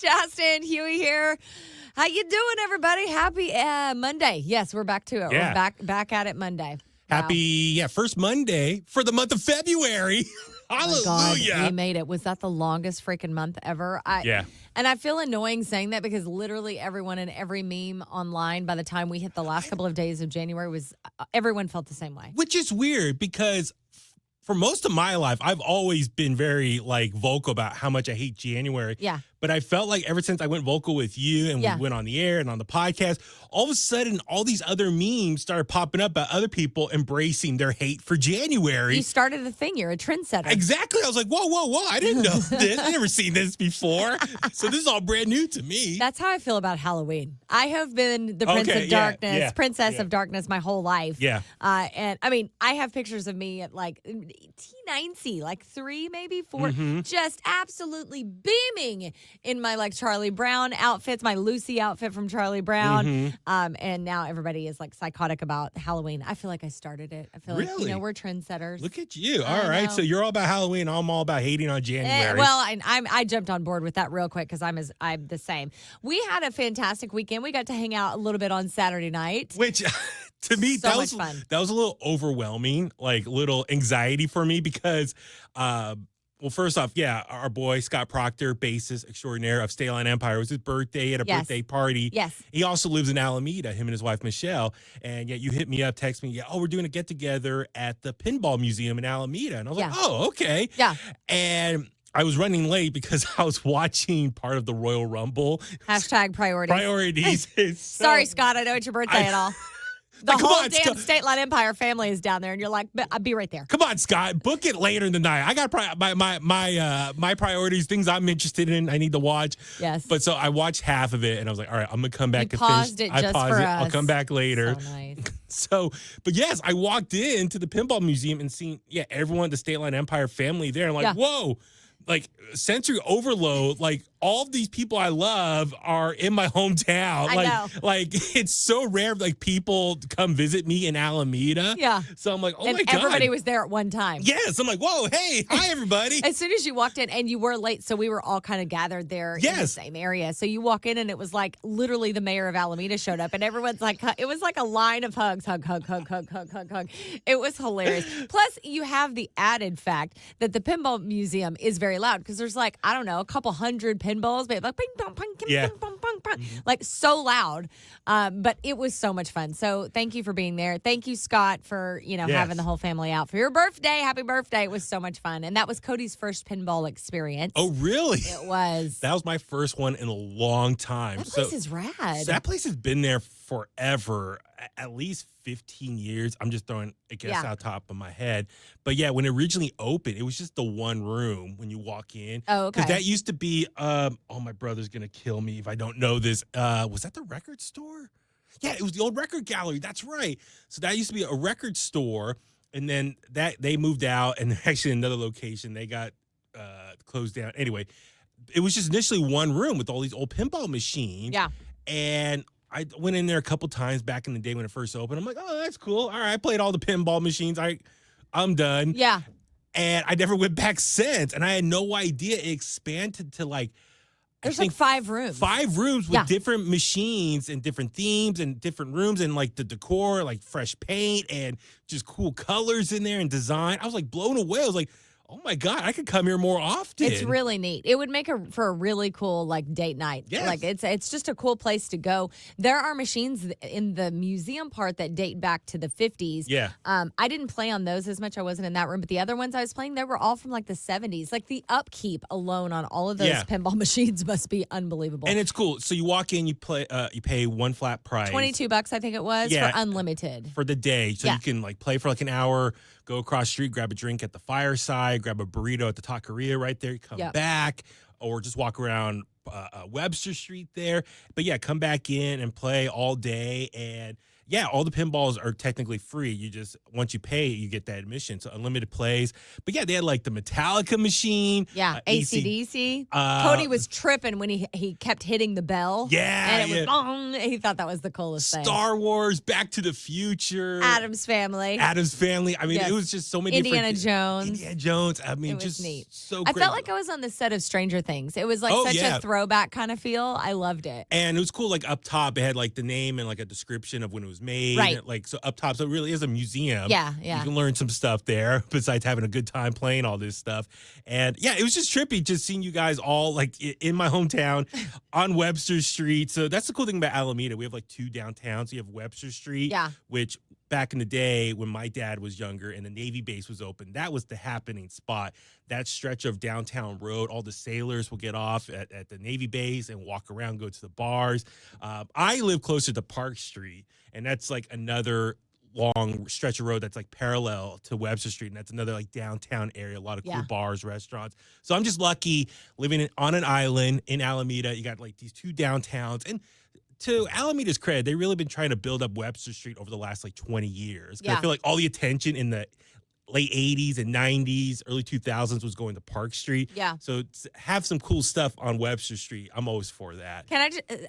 Chasta and Huey here. How you doing, everybody? Happy Monday. Yes, we're back to it. Yeah. We're back at it Monday. Wow. Happy, first Monday for the month of February. Hallelujah. Oh my God, we made it. Was that the longest freaking month ever? Yeah. And I feel annoying saying that because literally everyone in every meme online by the time we hit the last couple of days of January was everyone felt the same way. Which is weird because for most of my life, I've always been very vocal about how much I hate January. Yeah. But I felt like ever since I went vocal with you and we went on the air and on the podcast, all of a sudden, all these other memes started popping up about other people embracing their hate for January. You started a thing. You're a trendsetter. Exactly. I was like, whoa. I didn't know this. I never seen this before. So this is all brand new to me. That's how I feel about Halloween. I have been the Prince of Darkness, Princess of Darkness my whole life. Yeah. And I mean, I have pictures of me at T9C, 3, maybe 4, just absolutely beaming in my Charlie Brown outfits, my Lucy outfit from Charlie Brown. And now everybody is psychotic about Halloween. I feel like I started it. I feel like, we're trendsetters. Look at you. All right. So you're all about Halloween. I'm all about hating on January. I jumped on board with that real quick because I'm the same. We had a fantastic weekend. We got to hang out a little bit on Saturday night. Which to me, so that much fun. That was a little overwhelming, little anxiety for me because well, first off, our boy, Scott Proctor, bassist extraordinaire of State Line Empire, it was his birthday at a birthday party. Yes. He also lives in Alameda, him and his wife, Michelle. And you hit me up, text me, we're doing a get-together at the Pinball Museum in Alameda. And I was like, oh, okay. Yeah. And I was running late because I was watching part of the Royal Rumble. Hashtag priorities. Priorities. Sorry, Scott, I know it's your birthday at all. The whole damn State Line Empire family is down there, and you're like, I'll be right there. Come on, Scott. Book it later in the night. I got my priorities, things I'm interested in, I need to watch. Yes. But so I watched half of it, and I was like, all right, I'm going to come back you and paused finish. it just I paused for it. us. I'll come back later. So nice. But yes, I walked into the Pinball Museum and seen, everyone, the State Line Empire family there. I'm like, whoa. Sensory overload, all of these people I love are in my hometown. I know. It's so rare, people come visit me in Alameda. Yeah. So I'm like, oh and my God. Everybody was there at one time. Yes. I'm like, whoa, hey, hi, everybody. As soon as you walked in, and you were late, so we were all kind of gathered there in the same area. So you walk in, and it was literally the mayor of Alameda showed up, and everyone's it was like a line of hugs. Hug. It was hilarious. Plus, you have the added fact that the Pinball Museum is very loud because there's a couple hundred pinballs, but ping, pong, pong, ping, pong, pong, pong, so loud. But it was so much fun. So thank you for being there. Thank you, Scott, for having the whole family out for your birthday. Happy birthday. It was so much fun. And that was Cody's first pinball experience. Oh, really? It was. That was my first one in a long time. That place is rad. So that place has been there forever, at least 15 years. I'm just throwing a guess out top of my head. But when it originally opened, it was just the one room when you walk in. Oh, okay. Because that used to be, my brother's going to kill me if I don't know this. Was that the record store? Yeah, it was the old record gallery. That's right. So that used to be a record store. And then they moved out, and actually another location, they got closed down. Anyway, it was just initially one room with all these old pinball machines. Yeah. And I went in there a couple times back in the day when it first opened. I'm like, oh, that's cool. All right, I played all the pinball machines. I'm done. Yeah. And I never went back since. And I had no idea it expanded to There's 5 rooms. 5 rooms with different machines and different themes and different rooms and the decor, fresh paint and just cool colors in there and design. I was blown away. I was like, oh my God, I could come here more often. It's really neat. It would make for a really cool date night. Yes. It's just a cool place to go. There are machines in the museum part that date back to the 50s. Yeah. I didn't play on those as much. I wasn't in that room, but the other ones I was playing, they were all from the 70s. The upkeep alone on all of those pinball machines must be unbelievable. And it's cool. So you walk in, you play, you pay one flat price. $22, I think it was, for unlimited. For the day. So you can play for an hour, go across the street, grab a drink at the fireside, grab a burrito at the taqueria right there, come back, or just walk around Webster Street there. But come back in and play all day. And yeah, all the pinballs are technically free. You just, once you pay, you get that admission. So unlimited plays. But yeah, they had like the Metallica machine. Yeah, AC/DC. Cody was tripping when he kept hitting the bell. Yeah. And it was bong. He thought that was the coolest thing. Star Wars, Back to the Future. Addams Family. I mean, it was just so many Indiana different. Jones. Indiana Jones. I mean, It was just neat. so I great. felt like I was on the set of Stranger Things. It was like such a throwback kind of feel. I loved it. And it was cool, like up top, it had like the name and like a description of when it was made. Right. And, like, so up top, so it really is a museum. Yeah. You can learn some stuff there besides having a good time playing all this stuff. And yeah, it was just trippy just seeing you guys all like in my hometown on Webster Street. So that's the cool thing about Alameda. We have like 2 downtowns. You have Webster Street, which back in the day when my dad was younger and the Navy base was open, that was the happening spot. That stretch of downtown road, all the sailors will get off at the Navy base and walk around, go to the bars. I live closer to Park Street, and that's like another long stretch of road that's like parallel to Webster Street, and that's another like downtown area, a lot of cool bars, restaurants. So I'm just lucky living on an island in Alameda. You got like these 2 downtowns, and to Alameda's credit, they've really been trying to build up Webster Street over the last like 20 years. I feel like all the attention in the late 80s and 90s, early 2000s was going to Park Street. Yeah. So to have some cool stuff on Webster Street, I'm always for that.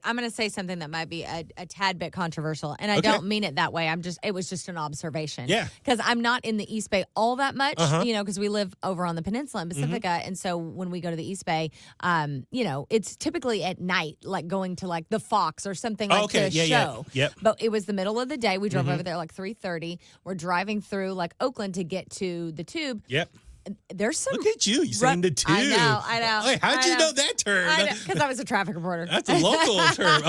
I'm going to say something that might be a tad bit controversial, and I don't mean it that way. It was just an observation. Yeah. Because I'm not in the East Bay all that much, because we live over on the peninsula in Pacifica. And so when we go to the East Bay, it's typically at night, like going to like the Fox or something like the show. Yeah. Yep. But it was the middle of the day. We drove over there like 3:30. We're driving through like Oakland to get to the Tube. Yep. There's some. Look at you saying the Tube. I know. Wait, how'd you know that term? Because I was a traffic reporter. That's a local term.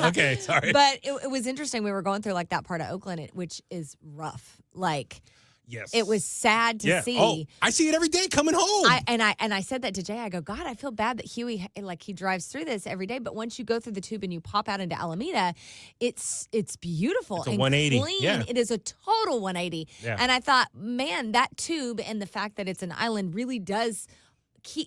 Okay, sorry. But it was interesting. We were going through like that part of Oakland, which is rough. Like, yes, it was sad to see. Oh, I see it every day coming home. I said that to Jay. I go, God, I feel bad that Huey, like, he drives through this every day. But once you go through the Tube and you pop out into Alameda, it's beautiful. It's a 180. Clean. Yeah. It is a total 180. Yeah. And I thought, man, that Tube and the fact that it's an island really does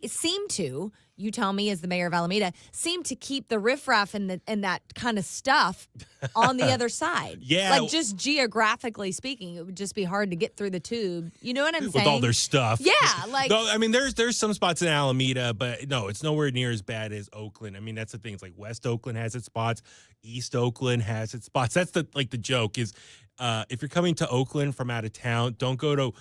seem to, you tell me as the mayor of Alameda, seem to keep the riffraff and that kind of stuff on the other side. Yeah. Like, just geographically speaking, it would just be hard to get through the Tube. You know what I'm saying? With all their stuff. Yeah. Like, no, I mean, there's some spots in Alameda, but no, it's nowhere near as bad as Oakland. I mean, that's the thing. It's like West Oakland has its spots. East Oakland has its spots. That's the joke is if you're coming to Oakland from out of town, don't go to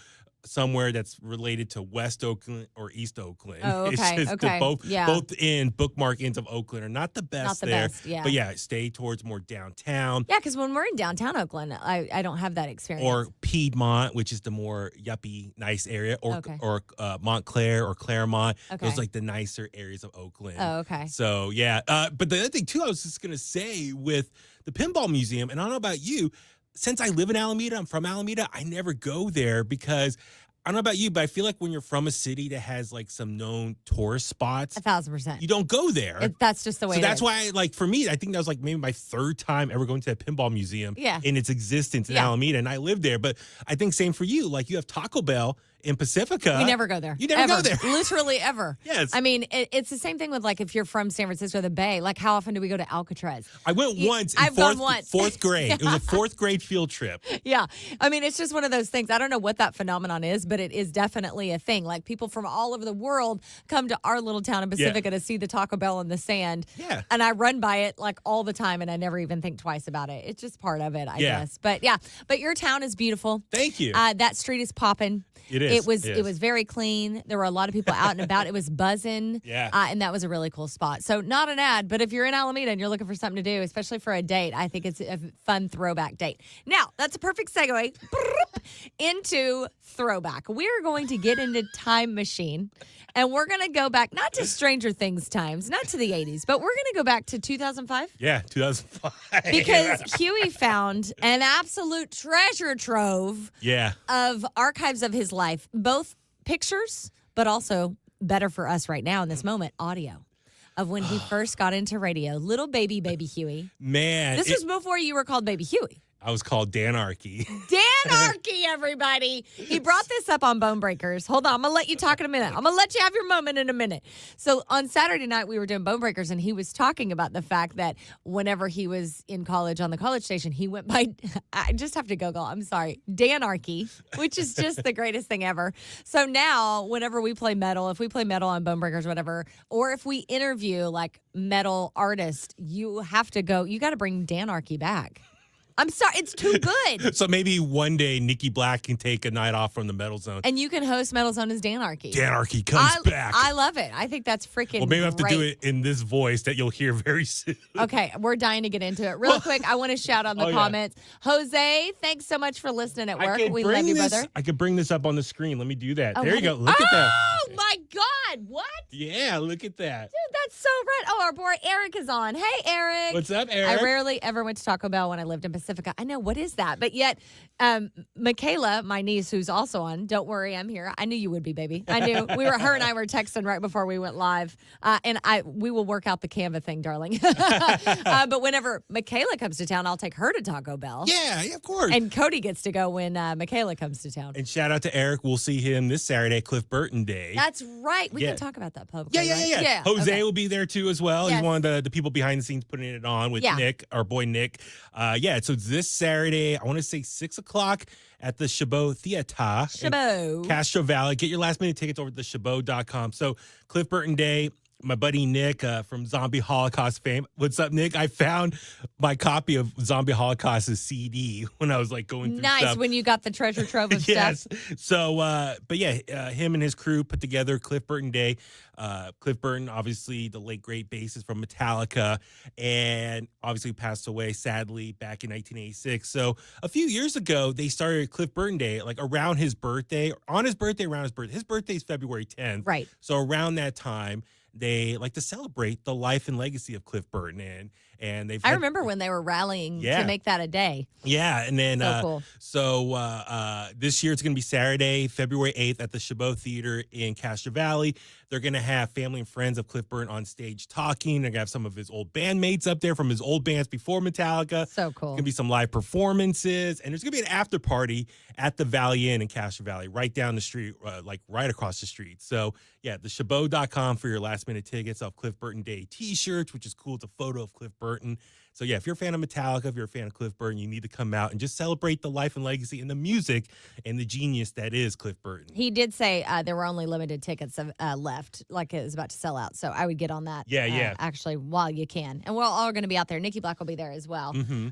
somewhere that's related to West Oakland or East Oakland. Oh, okay. It's just both bookmark ends of Oakland are not the best best, yeah. But yeah, stay towards more downtown. Yeah, because when we're in downtown Oakland, I don't have that experience. Or Piedmont, which is the more yuppie, nice area, or Montclair or Claremont. Okay. Those are like the nicer areas of Oakland. Oh, okay. So yeah, but the other thing too, I was just gonna say with the Pinball Museum, and I don't know about you, since I live in Alameda, I'm from Alameda, I never go there because I don't know about you, but I feel like when you're from a city that has like some known tourist spots, 1,000%, you don't go there. That's just the way. So that's why, like, for me, I think that was like maybe my 3rd time ever going to a pinball museum in its existence in Alameda, and I lived there. But I think same for you. Like, you have Taco Bell in Pacifica. We never go there. You never go there. Literally ever. Yes. I mean, it's the same thing with, like, if you're from San Francisco, the Bay. Like, how often do we go to Alcatraz? I went once in I've gone once. 4th grade. It was a 4th grade field trip. Yeah. I mean, it's just one of those things. I don't know what that phenomenon is, but it is definitely a thing. Like, people from all over the world come to our little town in Pacifica to see the Taco Bell in the sand. Yeah. And I run by it, like, all the time, and I never even think twice about it. It's just part of it, I guess. But, yeah. But your town is beautiful. Thank you. That street is popping. It is. It was very clean. There were a lot of people out and about. It was buzzing. Yeah. And that was a really cool spot. So not an ad, but if you're in Alameda and you're looking for something to do, especially for a date, I think it's a fun throwback date. Now, that's a perfect segue into throwback. We're going to get into Time Machine, and we're going to go back, not to Stranger Things times, not to the 80s, but we're going to go back to 2005. Yeah, 2005. Because Huey found an absolute treasure trove of archives of his life, both pictures, but also, better for us right now in this moment, audio of when he first got into radio. Little baby Huey. Man. This was before you were called Baby Huey. I was called Danarchy. Anarchy, everybody. He brought this up on Bone Breakers. Hold on. I'm going to let you talk in a minute. I'm going to let you have your moment in a minute. So on Saturday night, we were doing Bone Breakers, and he was talking about the fact that whenever he was in college on the college station, he went by, I just have to Google, I'm sorry, Danarchy, which is just the greatest thing ever. So now, whenever we play metal, if we play metal on Bone Breakers, whatever, or if we interview like metal artists, you got to bring Danarchy back. I'm sorry, it's too good. So maybe one day Nikki Black can take a night off from the Metal Zone. And you can host Metal Zone as Danarchy. Danarchy comes back. I love it. I think that's freaking Well, maybe I have to do great. it in this voice that you'll hear very soon. Okay, we're dying to get into it. Real quick, I want to shout out the comments. Jose, thanks so much for listening at work. We love you, brother. I could bring this up on the screen. Let me do that. There you go. Look at that. Oh, my God. What? Yeah, look at that. Dude, that's so right. Oh, our boy Eric is on. Hey, Eric. What's up, Eric? I rarely ever went to Taco Bell when I lived in Pacifica. I know, what is that? But yet, Michaela, my niece, who's also on, don't worry, I'm here. I knew you would be, baby. I knew. Her and I were texting right before we went live. And we will work out the Canva thing, darling. But whenever Michaela comes to town, I'll take her to Taco Bell. Yeah, of course. And Cody gets to go when Michaela comes to town. And shout out to Eric. We'll see him this Saturday, Cliff Burton Day. That's right. We can talk about that publicly. Yeah. Jose will be there too as well. Yes. He's one of the people behind the scenes putting it on with Nick, our boy Nick. So it's this Saturday, I want to say 6 o'clock at the Chabot Theater. Chabot. Castro Valley. Get your last minute tickets over to Chabot.com. So Cliff Burton Day. My buddy Nick from Zombie Holocaust fame. What's up, Nick? I found my copy of Zombie Holocaust's CD when I was going through stuff. When you got the treasure trove of yes. stuff. So, him and his crew put together Cliff Burton Day. Cliff Burton, obviously the late great bassist from Metallica, and obviously passed away sadly back in 1986. So a few years ago, they started Cliff Burton Day around his birthday, around his birthday. His birthday is February 10th. Right. So around that time, they like to celebrate the life and legacy of Cliff Burton, and they've. I remember when they were rallying to make that a day. Yeah, and then cool. This year it's going to be Saturday, February 8th at the Chabot Theater in Castro Valley. They're going to have family and friends of Cliff Burton on stage talking. They're going to have some of his old bandmates up there from his old bands before Metallica. So cool. There's going to be some live performances, and there's going to be an after party at the Valley Inn in Castro Valley, right down the street, right across the street. So, yeah, the Chabot.com for your last-minute tickets of Cliff Burton Day T-shirts, which is cool. It's a photo of Cliff Burton. So, yeah, if you're a fan of Metallica, if you're a fan of Cliff Burton, you need to come out and just celebrate the life and legacy and the music and the genius that is Cliff Burton. He did say there were only limited tickets left, like it was about to sell out. So I would get on that. Yeah. Actually, while you can. And we're all going to be out there. Nikki Black will be there as well. Mm-hmm.